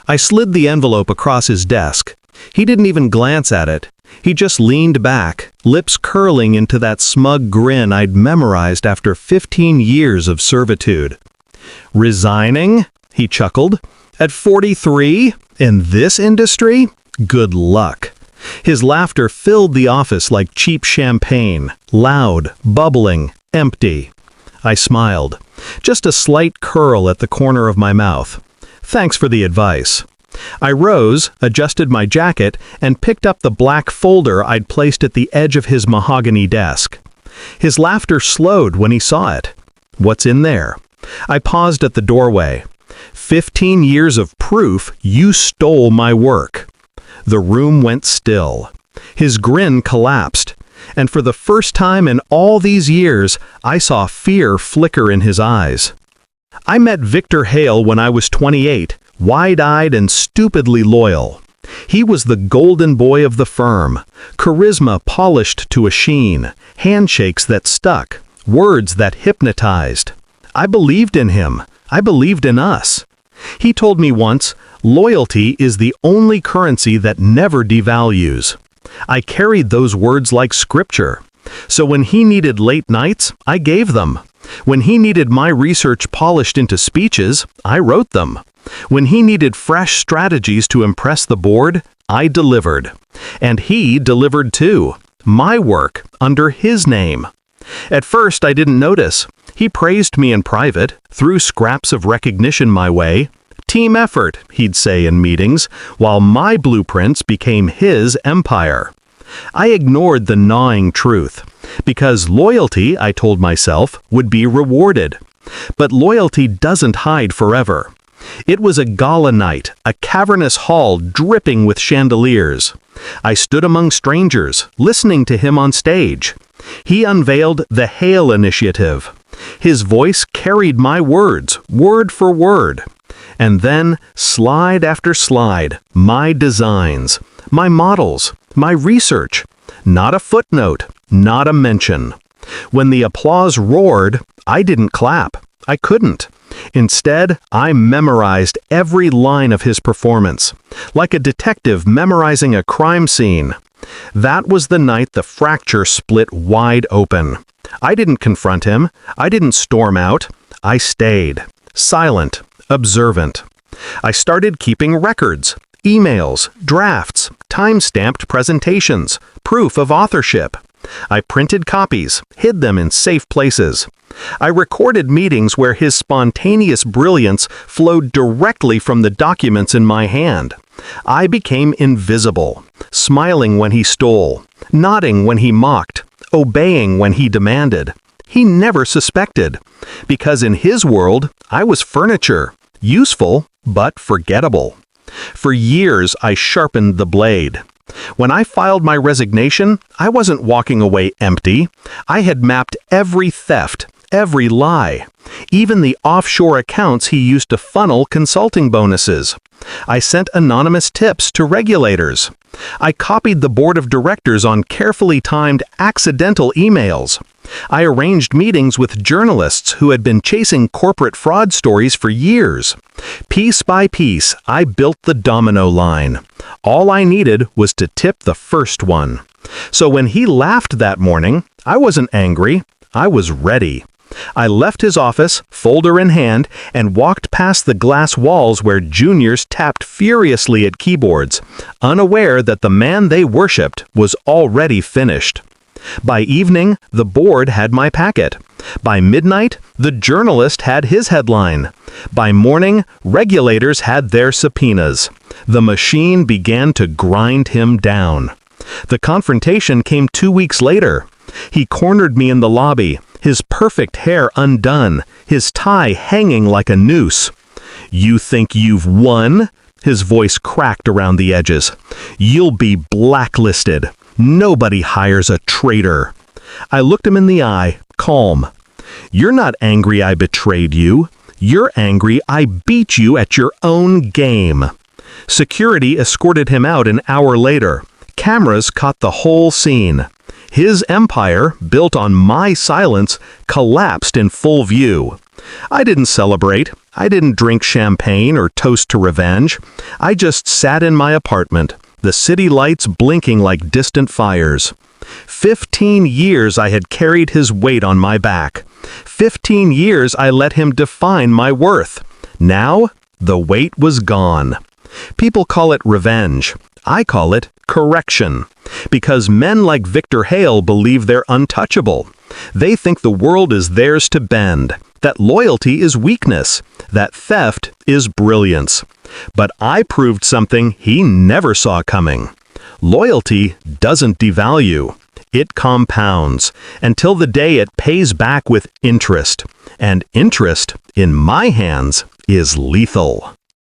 I slid the envelope across his desk. He didn't even glance at it. He just leaned back, lips curling into that smug grin I'd memorized after 15 years of servitude. "Resigning?" he chuckled. "At 43? In this industry? Good luck." His laughter filled the office like cheap champagne, loud, bubbling, empty. I smiled. Just a slight curl at the corner of my mouth. Thanks for the advice. I rose, adjusted my jacket, and picked up the black folder I'd placed at the edge of his mahogany desk. His laughter slowed when he saw it. "What's in there?" I paused at the doorway. 15 years of proof you stole my work." The room went still. His grin collapsed, and for the first time in all these years, I saw fear flicker in his eyes. I met Victor Hale when I was 28, wide-eyed and stupidly loyal. He was the golden boy of the firm, charisma polished to a sheen, handshakes that stuck, words that hypnotized. I believed in him. I believed in us. He told me once, "Loyalty is the only currency that never devalues." I carried those words like scripture. So when he needed late nights, I gave them. When he needed my research polished into speeches, I wrote them. When he needed fresh strategies to impress the board, I delivered. And he delivered too. My work, under his name. At first, I didn't notice. He praised me in private, threw scraps of recognition my way. "Team effort," he'd say in meetings, while my blueprints became his empire. I ignored the gnawing truth, because loyalty, I told myself, would be rewarded. But loyalty doesn't hide forever. It was a gala night, a cavernous hall dripping with chandeliers. I stood among strangers, listening to him on stage. He unveiled the Hale Initiative. His voice carried my words, word for word. And then, slide after slide, my designs, my models, my research. Not a footnote, not a mention. When the applause roared, I didn't clap. I couldn't. Instead, I memorized every line of his performance, like a detective memorizing a crime scene. That was the night the fracture split wide open. I didn't confront him. I didn't storm out. I stayed, silent, observant. I started keeping records, emails, drafts, time-stamped presentations, proof of authorship. I printed copies, hid them in safe places. I recorded meetings where his spontaneous brilliance flowed directly from the documents in my hand. I became invisible, smiling when he stole, nodding when he mocked, obeying when he demanded. He never suspected, because in his world, I was furniture, useful but forgettable. For years, I sharpened the blade. When I filed my resignation, I wasn't walking away empty. I had mapped every theft, every lie, even the offshore accounts he used to funnel consulting bonuses. I sent anonymous tips to regulators. I copied the board of directors on carefully timed accidental emails. I arranged meetings with journalists who had been chasing corporate fraud stories for years. Piece by piece, I built the domino line. All I needed was to tip the first one. So when he laughed that morning, I wasn't angry. I was ready. I left his office, folder in hand, and walked past the glass walls where juniors tapped furiously at keyboards, unaware that the man they worshipped was already finished. By evening, the board had my packet. By midnight, the journalist had his headline. By morning, regulators had their subpoenas. The machine began to grind him down. The confrontation came 2 weeks later. He cornered me in the lobby, his perfect hair undone, his tie hanging like a noose. "You think you've won?" His voice cracked around the edges. "You'll be blacklisted. Nobody hires a traitor." I looked him in the eye, calm. "You're not angry I betrayed you. You're angry I beat you at your own game." Security escorted him out an hour later. Cameras caught the whole scene. His empire, built on my silence, collapsed in full view. I didn't celebrate. I didn't drink champagne or toast to revenge. I just sat in my apartment, the city lights blinking like distant fires. 15 years I had carried his weight on my back. 15 years I let him define my worth. Now, the weight was gone. People call it revenge. I call it correction. Because men like Victor Hale believe they're untouchable. They think the world is theirs to bend, that loyalty is weakness, that theft is brilliance. But I proved something he never saw coming. Loyalty doesn't devalue. It compounds, until the day it pays back with interest. And interest, in my hands, is lethal.